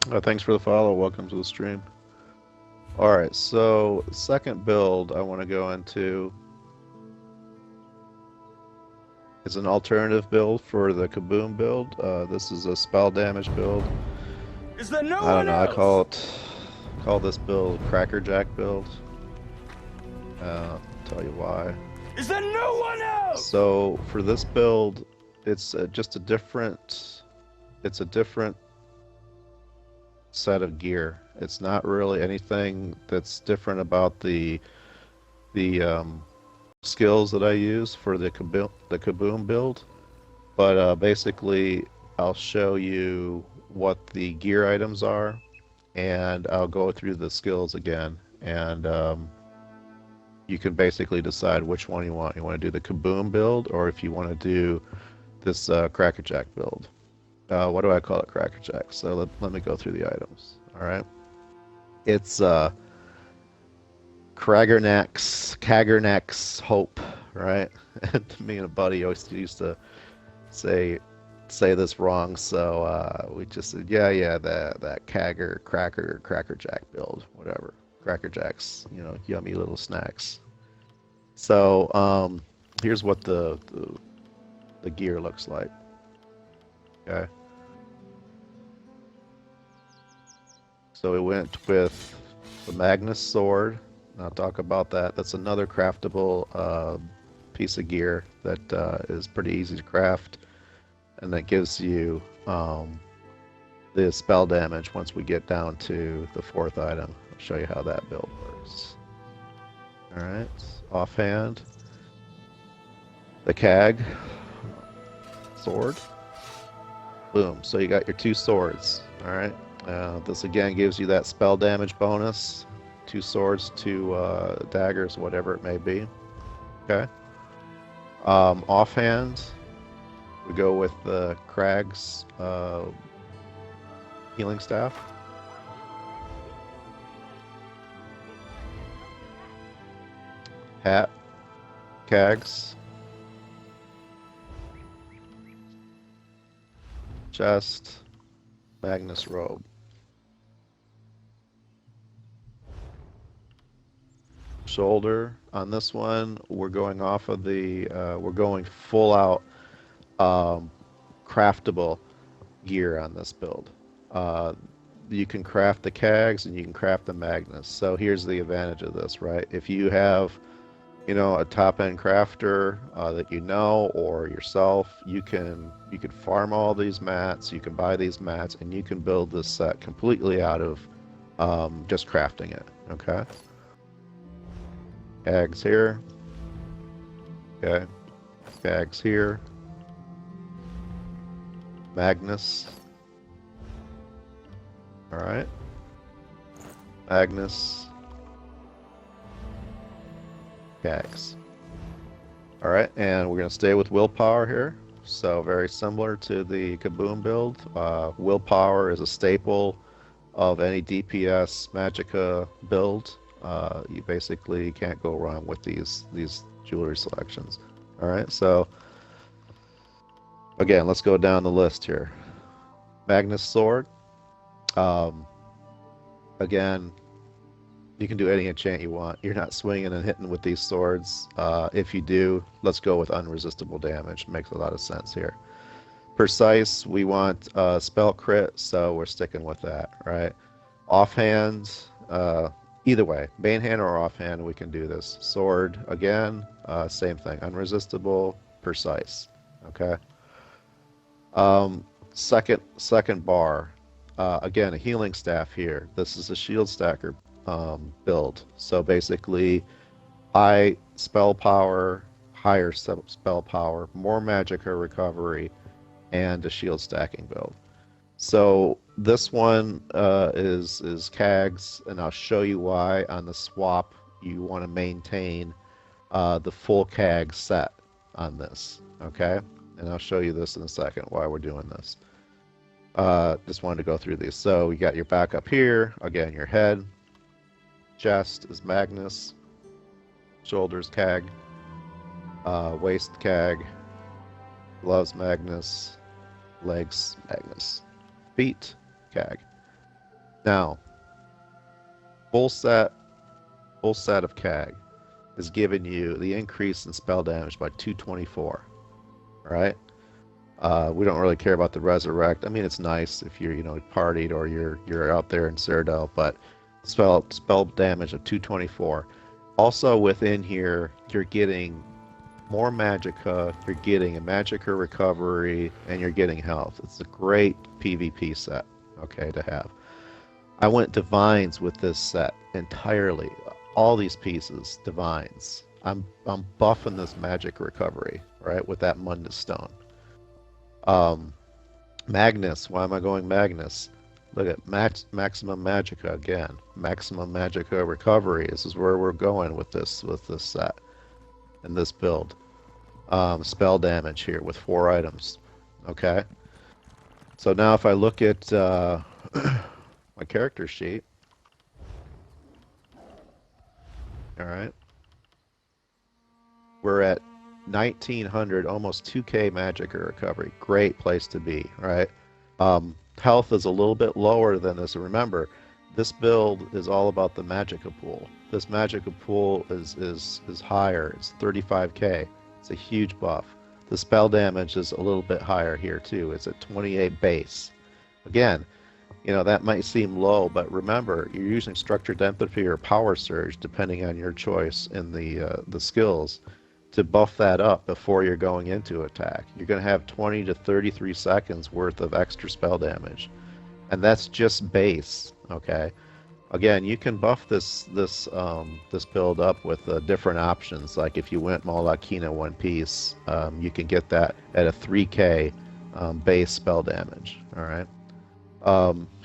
Thanks for the follow. Welcome to the stream. All right, so second build I want to go into is an alternative build for the Kaboom build. This is a spell damage build. Is there no I don't one know. I else? call this build KrackerJack build. Tell you why. Is there no one else? So for this build, it's just it's a different set of gear. It's not really anything that's different about the skills that I use for the Kaboom build, but basically I'll show you what the gear items are, and I'll go through the skills again, and you can basically decide which one you want. You want to do the Kaboom build, or if you want to do this KrackerJack build. What do I call it? KrackerJack. So let me go through the items. All right. It's Kragernack's Hope, right? And me and a buddy always used to say this wrong, so we just said, yeah, that KrackerJack build, whatever. KrackerJack's, yummy little snacks. So here's what the gear looks like. Okay. So we went with the Magnus sword. I'll talk about that. That's another craftable piece of gear that is pretty easy to craft, and that gives you the spell damage once we get down to the fourth item. I'll show you how that build works. All right, offhand, the CAG sword. Boom. So you got your two swords. All right. This again gives you that spell damage bonus. Two swords, two daggers, whatever it may be. Okay. Offhand, we go with the Krag's healing staff. Hat, Kag's. Chest, Magnus robe. Shoulder on this one, we're going off of we're going full out craftable gear on this build. You can craft the Kags and you can craft the Magnus. So here's the advantage of this, right? If you have, a top-end crafter that or yourself, you can farm all these mats, you can buy these mats, and you can build this set completely out of just crafting it. Okay. Kags here. Okay. Kags here. Magnus. All right. Magnus. Kags. All right, and we're going to stay with willpower here. So very similar to the Kaboom build. Willpower is a staple of any DPS Magicka build. You basically can't go wrong with these jewelry selections. All right, so again, let's go down the list here. Magnus sword. Again, you can do any enchant you want. You're not swinging and hitting with these swords. If you do, let's go with unresistible damage. Makes a lot of sense here. Precise, we want spell crit, so we're sticking with that, right? Offhand, either way, main hand or offhand, we can do this. Sword, again, same thing. Unresistible, precise, okay? Second bar, again, a healing staff here. This is a shield stacker build. So basically, high spell power, higher spell power, more Magicka recovery, and a shield stacking build. So this one is Kags, and I'll show you why on the swap you want to maintain the full Kag set on this. Okay, and I'll show you this in a second why we're doing this. Just wanted to go through these. So you got your backup here. Again, your head. Chest is Magnus. Shoulders Kag. Waist Kag. Gloves Magnus. Legs Magnus. Feet Kag. Now, full set of CAG is giving you the increase in spell damage by 224. All right. We don't really care about the resurrect. I mean, it's nice if you're, partied or you're out there in Cyrodiil, but spell damage of 224. Also within here, you're getting more Magicka, you're getting a Magicka recovery, and you're getting health. It's a great PvP set, okay, to have. I went divines with this set entirely. All these pieces, divines. I'm buffing this magic recovery, right, with that Mundus Stone. Magnus, why am I going Magnus? Look at maximum Magicka again. Maximum Magicka recovery. This is where we're going with this set and this build. Spell damage here with 4 items. Okay. So now if I look at my character sheet, all right, we're at 1900, almost 2k Magicka recovery. Great place to be, right? Health is a little bit lower than this. Remember, this build is all about the Magicka pool. This Magicka pool is higher. It's 35k. It's a huge buff. The spell damage is a little bit higher here too. It's at 28 base. Again, that might seem low, but remember, you're using structured empathy or power surge, depending on your choice in the skills, to buff that up before you're going into attack. You're going to have 20 to 33 seconds worth of extra spell damage, and that's just base. Okay. Again, you can buff this build up with different options. Like if you went Malakina one piece, you can get that at a 3k base spell damage. All right.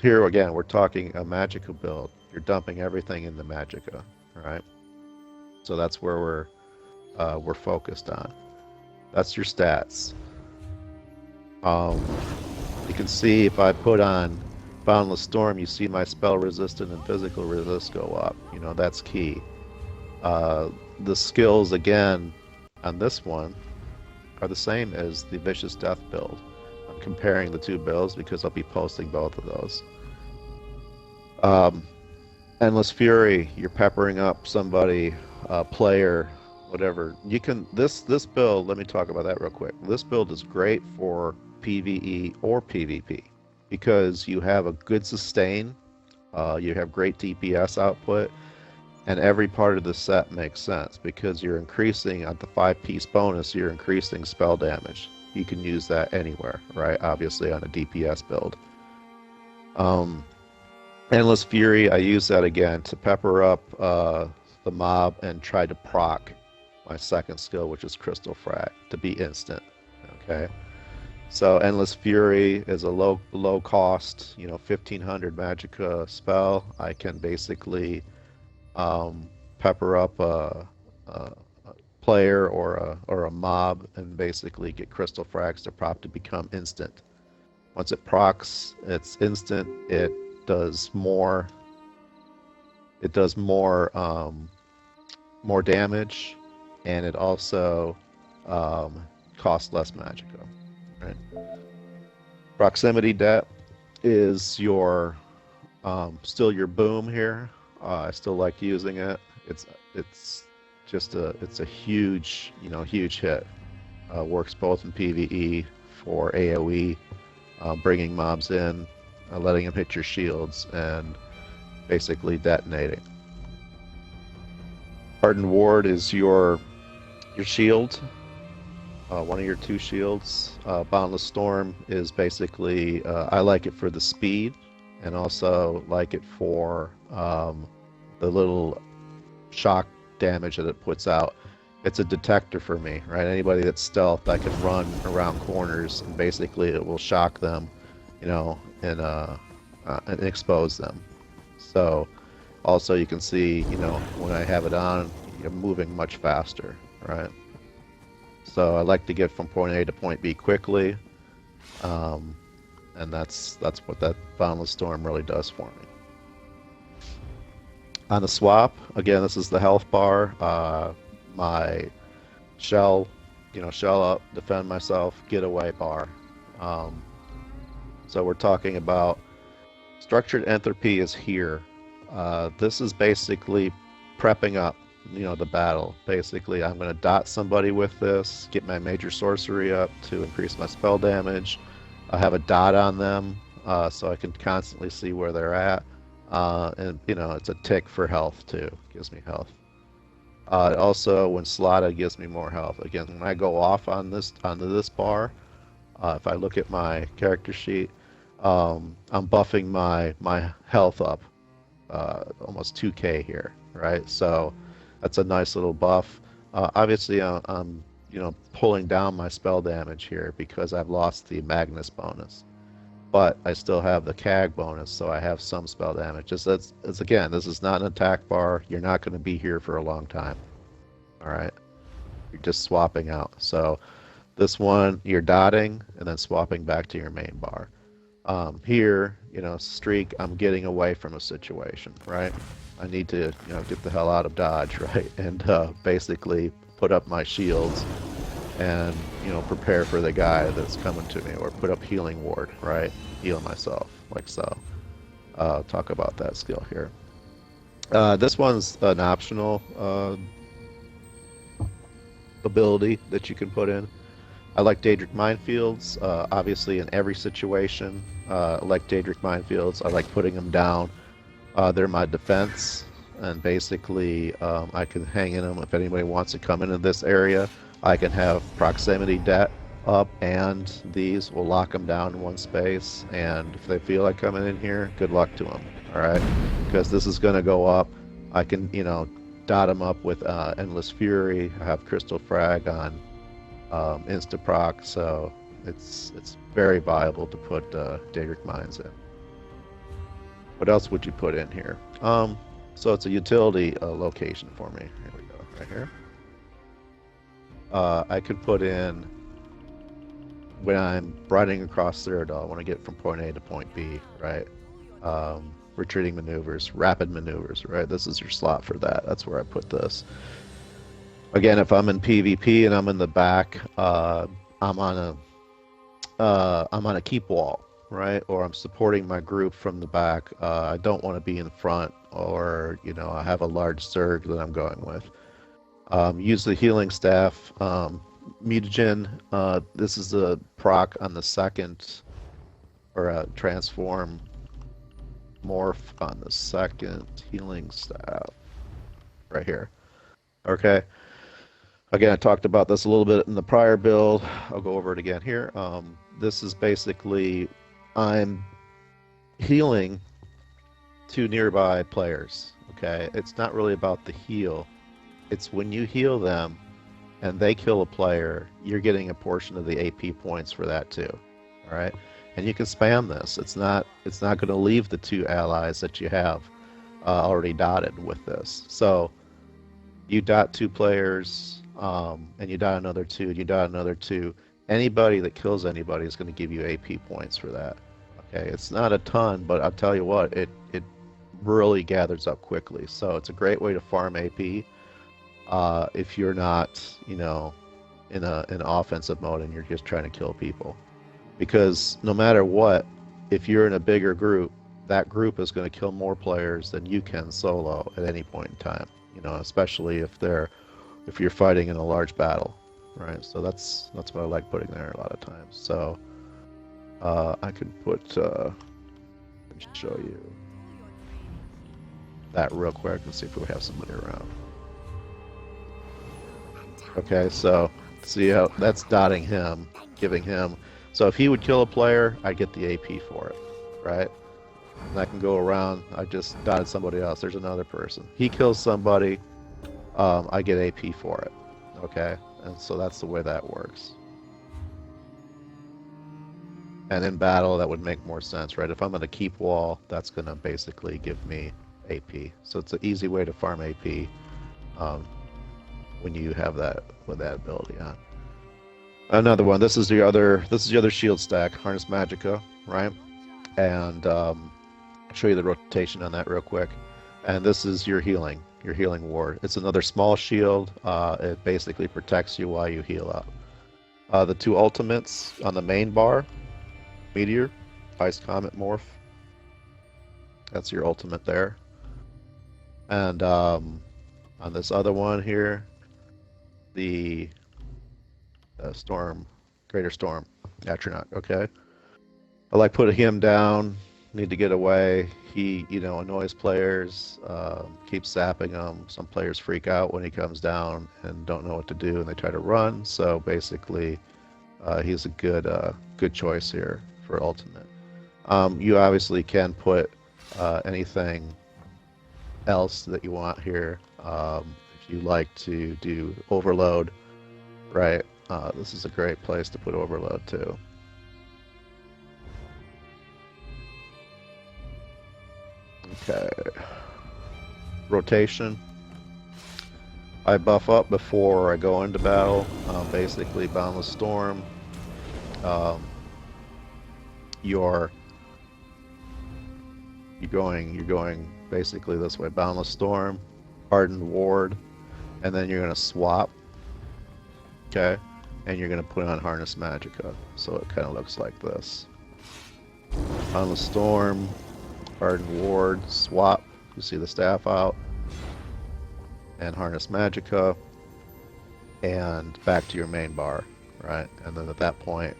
Here again, we're talking a Magicka build. You're dumping everything into Magicka. All right. So that's where we're focused on. That's your stats. You can see if I put on Boundless Storm, you see my spell resistant and physical resist go up. That's key. The skills, again, on this one are the same as the Vicious Death build. I'm comparing the two builds because I'll be posting both of those. Endless Fury, you're peppering up somebody, player, whatever. You can, this build, let me talk about that real quick. This build is great for PvE or PvP. Because you have a good sustain, you have great DPS output, and every part of the set makes sense because you're increasing at the 5-piece bonus, you're increasing spell damage. You can use that anywhere, right? Obviously on a DPS build. Endless Fury, I use that again to pepper up the mob and try to proc my second skill, which is Crystal Frag, to be instant. Okay. So Endless Fury is a low cost, 1500 Magicka spell. I can basically pepper up a player or a mob and basically get Crystal Frags to prop to become instant. Once it procs, it's instant. It does more. It does more damage, and it also costs less Magicka. Right. Proximity Debt is your still your boom here. I still like using it. It's just a huge huge hit. Works both in PvE for AoE, bringing mobs in, letting them hit your shields, and basically detonating. Hardened Ward is your shield. One of your 2 shields. Boundless Storm is basically, I like it for the speed, and also like it for the little shock damage that it puts out. It's a detector for me, right? Anybody that's stealth, I can run around corners, and basically it will shock them, and expose them. So, also you can see, when I have it on, you're moving much faster, right? So I like to get from point A to point B quickly, and that's what that Boundless Storm really does for me. On the swap, again, this is the health bar. My shell up, defend myself, getaway bar. So we're talking about Structured entropy is here. This is basically prepping up, the battle. Basically, I'm going to dot somebody with this, get my major sorcery up to increase my spell damage. I have a dot on them, so I can constantly see where they're at. And it's a tick for health too. Gives me health. Also, when slotted, gives me more health. Again, when I go off on this onto this bar, if I look at my character sheet, I'm buffing my health up almost 2k here, right? So that's a nice little buff. Obviously, I'm pulling down my spell damage here because I've lost the Magnus bonus, but I still have the CAG bonus, so I have some spell damage. Just that's again, this is not an attack bar. You're not going to be here for a long time. All right, you're just swapping out. So this one, you're dotting and then swapping back to your main bar. Here, streak, I'm getting away from a situation, right? I need to, get the hell out of dodge, right? And basically put up my shields and, prepare for the guy that's coming to me, or put up healing ward, right? Heal myself, like so. Talk about that skill here. This one's an optional ability that you can put in. I like Daedric Minefields, obviously in every situation. I like Daedric Minefields. I like putting them down. They're my defense, and basically I can hang in them if anybody wants to come into this area. I can have proximity debt up, and these will lock them down in one space, and if they feel like coming in here, good luck to them, all right? Because this is going to go up. I can, dot them up with Endless Fury. I have Crystal Frag on Instaproc, so it's very viable to put Daedric Mines in. What else would you put in here? So it's a utility location for me. Here we go, right here. I could put in, when I'm riding across Cyrodiil, I want to get from point A to point B, right? Retreating maneuvers, rapid maneuvers, right? This is your slot for that. That's where I put this. Again, if I'm in PvP and I'm in the back, I'm on a keep wall, right? Or I'm supporting my group from the back. I don't want to be in front, or I have a large Zerg that I'm going with. Use the healing staff. Mutagen. This is a proc on the second, or a transform morph on the second healing staff, right here. Okay. Again, I talked about this a little bit in the prior build. I'll go over it again here. This is basically, I'm healing two nearby players, okay? It's not really about the heal. It's when you heal them and they kill a player, you're getting a portion of the AP points for that too, all right? And you can spam this. It's not going to leave the two allies that you have already dotted with this. So you dot two players, and you dot another two, and you dot another two. Anybody that kills anybody is going to give you AP points for that. Okay, it's not a ton, but I'll tell you what, it really gathers up quickly. So it's a great way to farm AP if you're not, in an offensive mode and you're just trying to kill people. Because no matter what, if you're in a bigger group, that group is going to kill more players than you can solo at any point in time. Especially if you're fighting in a large battle, right? So that's what I like putting there a lot of times. So I could put, let me show you that real quick and see if we have somebody around. Okay, so see how that's dotting him, giving him. So if he would kill a player, I get the AP for it, right? And I can go around. I just dotted somebody else. There's another person. He kills somebody. I get AP for it. Okay, and so that's the way that works. And in battle, that would make more sense, right? If I'm going to keep wall, that's going to basically give me AP. So it's an easy way to farm AP when you have that with that ability on. Another one. This is the other shield stack, Harness Magicka, right? And I'll show you the rotation on that real quick. And this is your healing ward. It's another small shield. It basically protects you while you heal up. The two ultimates on the main bar, Meteor, Ice Comet Morph, That's your ultimate there. And on this other one here, the storm, greater storm, atronach. Okay, I like putting him down. Need to get away. He, annoys players. Keeps zapping them. Some players freak out when he comes down and don't know what to do, and they try to run. So basically, he's a good choice here for ultimate. You obviously can put anything else that you want here. If you like to do overload, right? This is a great place to put overload too. Okay. Rotation. I buff up before I go into battle. Basically, Boundless Storm. You're going basically this way. Boundless Storm, Hardened Ward, and then you're gonna swap. Okay, and you're gonna put on Harness Magicka, so it kind of looks like this. Boundless Storm, Hardened Ward, swap. You see the staff out, and Harness Magicka, and back to your main bar, right? And then at that point,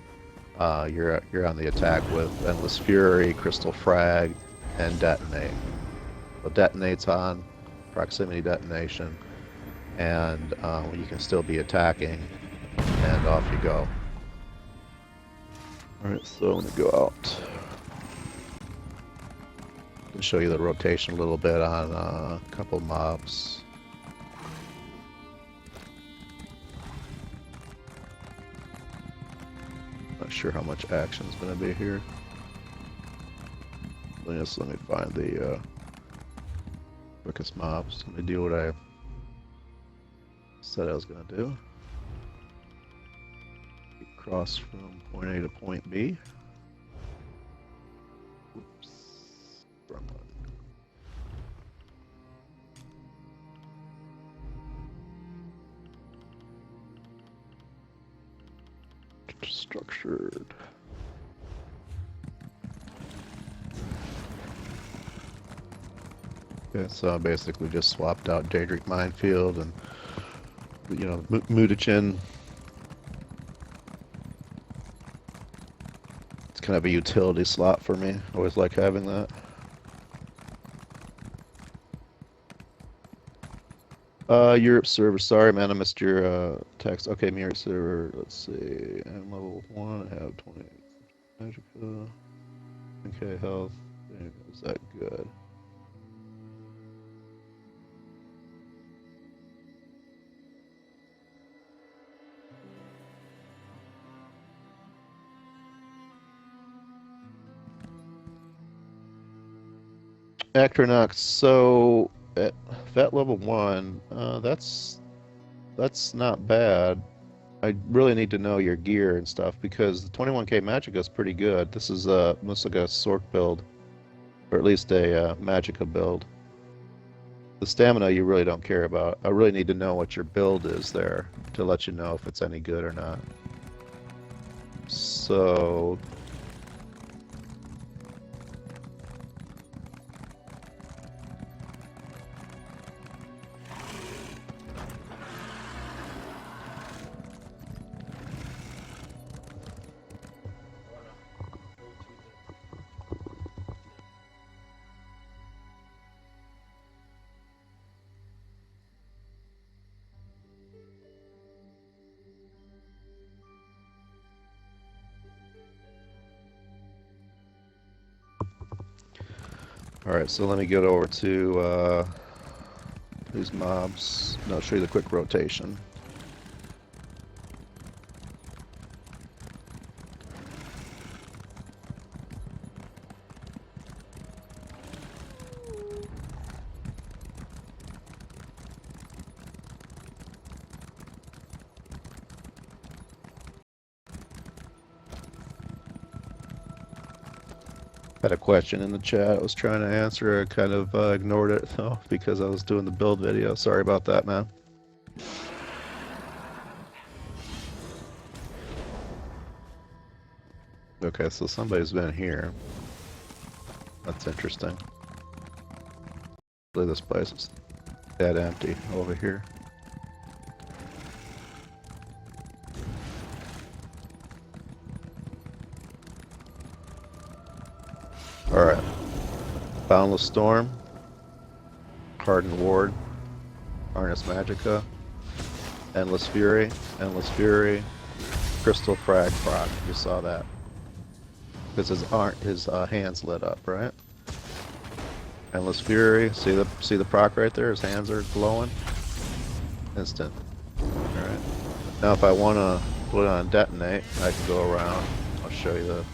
you're on the attack with Endless Fury, Crystal Frag, and Detonate. So Detonate's on, proximity detonation, and you can still be attacking, and off you go. Alright, so I'm going to go out and show you the rotation a little bit on a couple mobs. Not sure how much action's going to be here. Let me find the quickest mobs. Let me do what I said I was going to do. Cross from point A to point B. Oops. Wrong one. Structured. Okay, so I basically just swapped out Daedric Minefield and, Mutachin. It's kind of a utility slot for me. I always like having that. Europe server. Sorry, man, I missed your text. Okay, Europe server. Let's see. I'm level 1. I have 20 Magicka. Okay, health. Is that good? Acronox. So at vet level 1, that's not bad. I really need to know your gear and stuff because the 21k Magicka is pretty good. This is almost like a Sorc build, or at least a Magicka build. The stamina you really don't care about. I really need to know what your build is there to let you know if it's any good or not. So alright, so let me get over to these mobs. And I'll show you the quick rotation. Had a question in the chat I was trying to answer. I kind of ignored it though because I was doing the build video. Sorry about that, man. Okay, so somebody's been here. That's interesting. Look, this place is dead empty over here. Alright. Boundless Storm. Hardened Ward. Harness Magicka. Endless Fury. Endless Fury. Crystal Frag proc. You saw that. Because his hands lit up, right? Endless Fury. See the proc right there? His hands are glowing. Instant. Alright. Now if I want to put it on detonate, I can go around. I'll show you the...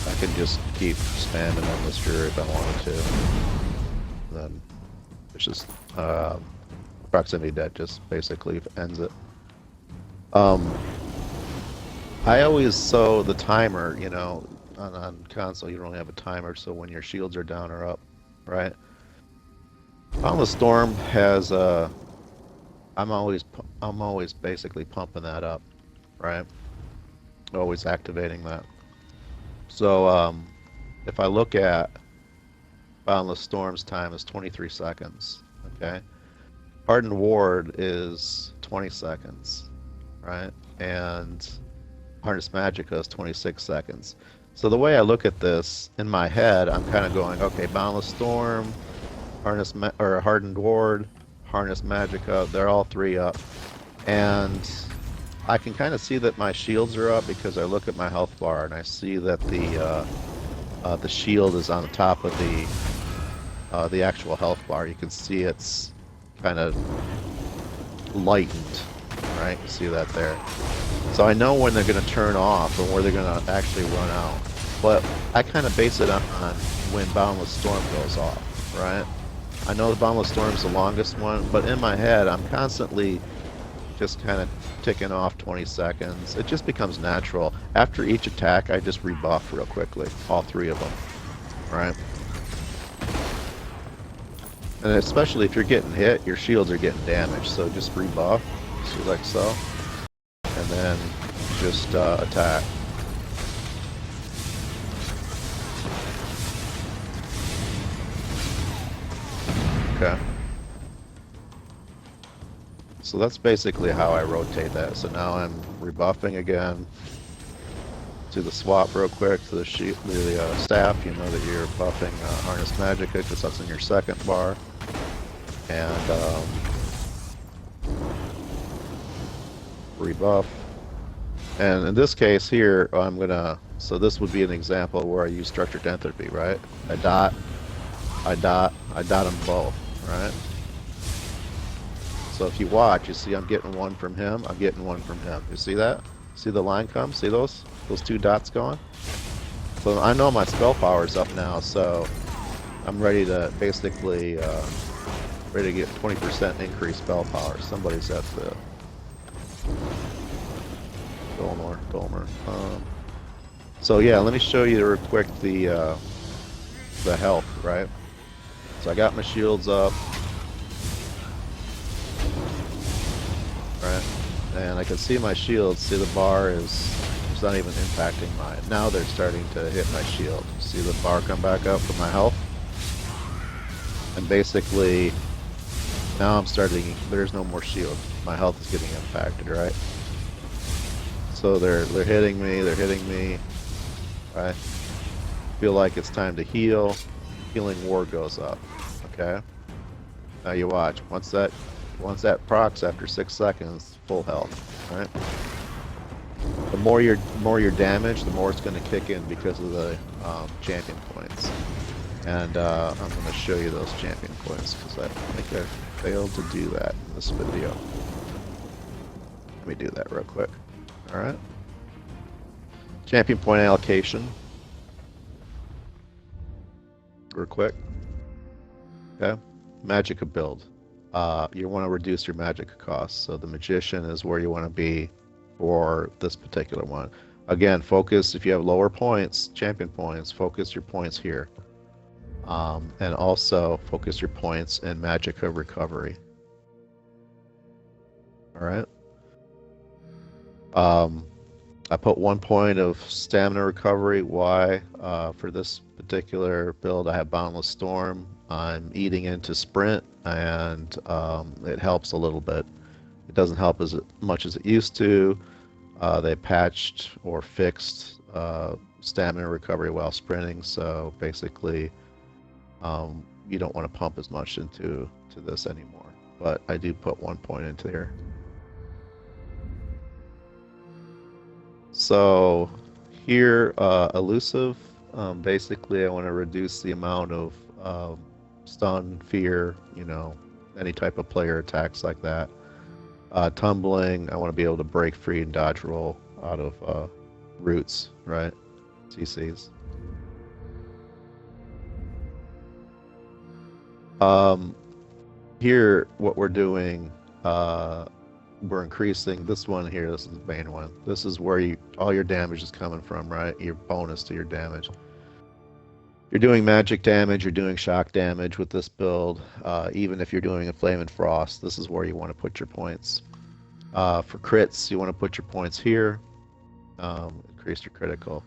I can just keep spamming Endless Fury if I wanted to. Then it's just proximity debt just basically ends it. I always so the timer, you know, on console you don't have a timer, so when your shields are down or up, right? On the Storm has I'm always basically pumping that up, right? Always activating that. So if I look at Boundless Storm's time is 23 seconds, okay? Hardened Ward is 20 seconds, right? And Harness Magicka is 26 seconds. So the way I look at this, in my head, I'm kind of going, okay, Boundless Storm, Hardened Ward, Harness Magicka, they're all 3 up. And I can kind of see that my shields are up because I look at my health bar and I see that the shield is on the top of the actual health bar. You can see it's kind of lightened, right? You see that there. So I know when they're going to turn off and where they're going to actually run out. But I kind of base it on when Boundless Storm goes off, right? I know the Boundless Storm's the longest one, but in my head I'm constantly just kind of ticking off 20 seconds. It just becomes natural. After each attack, I just rebuff real quickly, all 3 of them, right? And especially if you're getting hit, your shields are getting damaged, so just rebuff, so like so, and then just attack. Okay. So that's basically how I rotate that. So now I'm rebuffing again. Do the swap real quick to the staff. You know that you're buffing Harness Magicka because that's in your second bar. And rebuff. And in this case here, I'm gonna. So this would be an example where I use Structured Entropy, right? I dot them both, right? So if you watch, you see I'm getting one from him, I'm getting one from him. You see that? See the line come? See those 2 dots going? So I know my spell power's up now, so I'm ready to basically ready to get 20% increased spell power. Somebody's at the Dolmer. So yeah, let me show you real quick the health, right? So I got my shields up. Right, and I can see my shields. See the bar is it's not even impacting mine. Now they're starting to hit my shield. See the bar come back up for my health, and basically now I'm starting. There's no more shield. My health is getting impacted, right? So they're hitting me. They're hitting me. Right. Feel like it's time to heal. Healing Ward goes up. Okay. Now you watch. Once that procs after 6 seconds, full health, right? The more you're damaged, the more it's going to kick in because of the champion points. And I'm going to show you those champion points because I think I failed to do that in this video. Let me do that real quick. All right. Champion point allocation. Real quick. Okay. Magicka build. You want to reduce your Magicka costs, so the Magician is where you want to be for this particular one. Again, focus, if you have lower points, champion points, focus your points here. And also focus your points in Magicka recovery. Alright? I put 1 point of stamina recovery. Why? For this particular build, I have Boundless Storm. I'm eating into Sprint, and it helps a little bit. It doesn't help as much as it used to. They patched or fixed stamina recovery while sprinting, so basically you don't want to pump as much into this anymore. But I do put 1 point into here. So here, elusive, basically I want to reduce the amount of stun, fear, any type of player attacks like that. Tumbling, I want to be able to break free and dodge roll out of roots, right? CCs. Here, what we're doing, we're increasing this one here. This is the main one. This is where all your damage is coming from, right? Your bonus to your damage. You're doing magic damage, you're doing shock damage with this build. Even if you're doing a flame and frost, this is where you want to put your points. For crits, you want to put your points here. Increase your critical.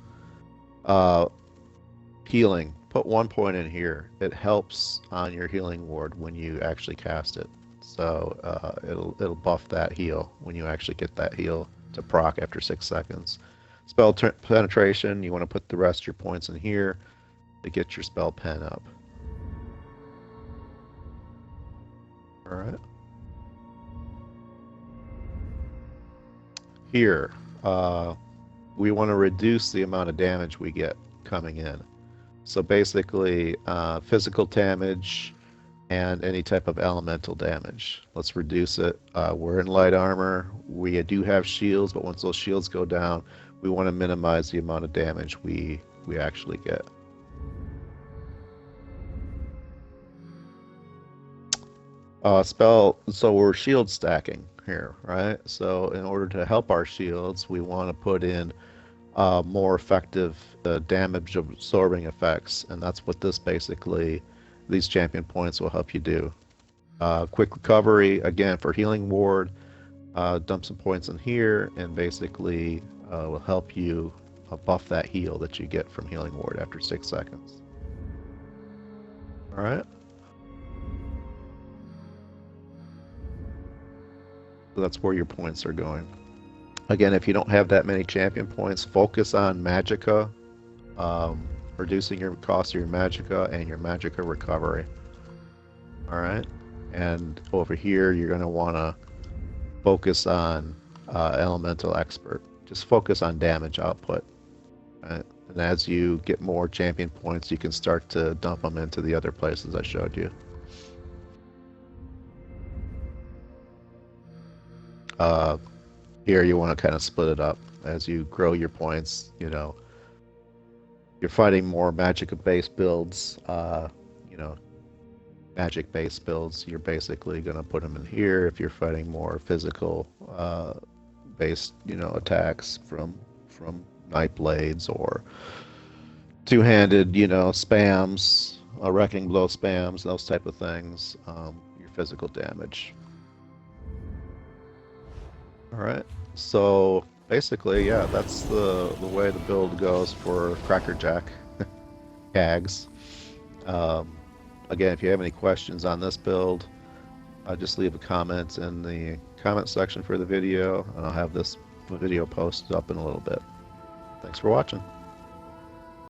Healing, put 1 point in here. It helps on your healing ward when you actually cast it. So it'll buff that heal when you actually get that heal to proc after 6 seconds. Spell penetration, you want to put the rest of your points in here to get your spell pen up. Alright. Here, we want to reduce the amount of damage we get coming in. So basically, physical damage and any type of elemental damage. Let's reduce it. We're in light armor. We do have shields, but once those shields go down, we want to minimize the amount of damage we actually get. So we're shield stacking here, right? So in order to help our shields, we want to put in more effective damage absorbing effects, and that's what these champion points will help you do. Quick recovery, again, for healing ward, dump some points in here, and basically will help you buff that heal that you get from healing ward after 6 seconds. Alright. So that's where your points are going. Again, if you don't have that many champion points, focus on Magicka, reducing your cost of your Magicka and your Magicka recovery. Alright, and over here you're going to want to focus on Elemental Expert. Just focus on damage output. Right? And as you get more champion points, you can start to dump them into the other places I showed you. Here you want to kind of split it up as you grow your points. You're fighting more Magicka-based builds. Magic-based builds, you're basically going to put them in here. If you're fighting more physical based, attacks from Night Blades or two-handed, spams, Wrecking Blow spams, those type of things, your physical damage. Alright, so basically, yeah, that's the way the build goes for KrackerJack. Gags. Again, if you have any questions on this build, just leave a comment in the comment section for the video, and I'll have this video posted up in a little bit. Thanks for watching.